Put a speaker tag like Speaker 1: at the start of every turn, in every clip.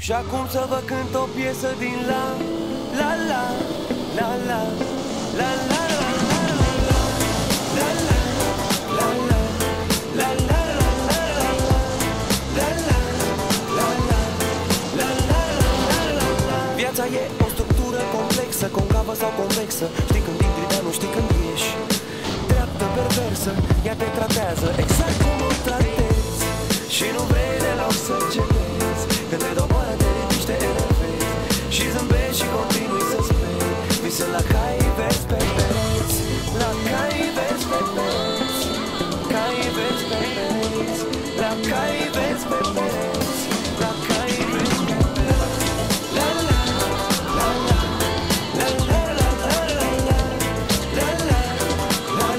Speaker 1: Și acum să vă cânt o piesă din la la la la la la la Viața e o structură complexă, concavă sau convexă. Știi când intri, dar nu știi când ieși. Dreaptă, perversă, ea te tratează exact cum o tratezi. Și nu vrei deloc să cedezi. Când te doboară, te ridici, te enervezi. Și zâmbești și continui să speri. Visă la cai, vezi pe pereți. La cai, vezi pe pereți. Cai, vezi pe pereți. La cai, vezi pe pereți. La cai, vezi pe pereți. La la la la la la la la la la la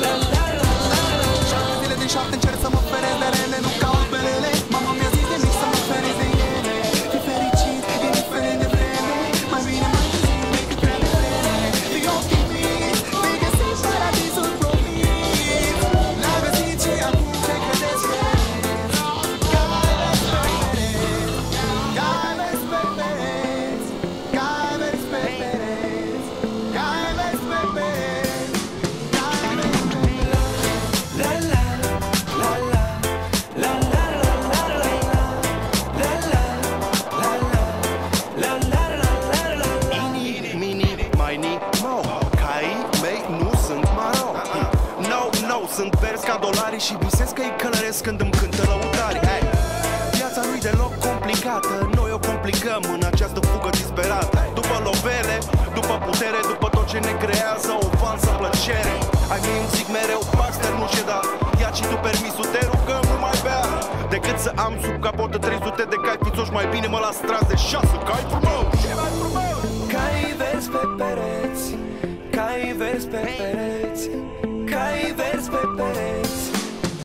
Speaker 1: la la la.
Speaker 2: Zile din 7 încerc să mă ferez de rele, nu caut belele. Mama mi-a zis de mic să mă ferez de ele. Fii fericit, indiferent de vreme. Mai bine mai târziu decât prea devreme. Fii optimist, vei găsi paradisul promis. L-a găsit și acum ce credeți că
Speaker 3: sunt verzi ca dolari și visez că îi călăresc când îmi cântă lăutari. Viața nu-i deloc complicată, noi o complicăm în această fugă disperată. După lovele, după putere, după tot ce ne creează o falsă plăcere. Ai mei îmi zic mereu, Baxter nu ceda. Ia-ți și tu permisul, te rugăm, nu mai bea. Decât să am sub capotă 300 de cai fițoși, mai bine mă las tras de 6 cai frumoși.
Speaker 1: Cai verzi pe pereți, cai verzi pe pereți, cai verzi pe pereți.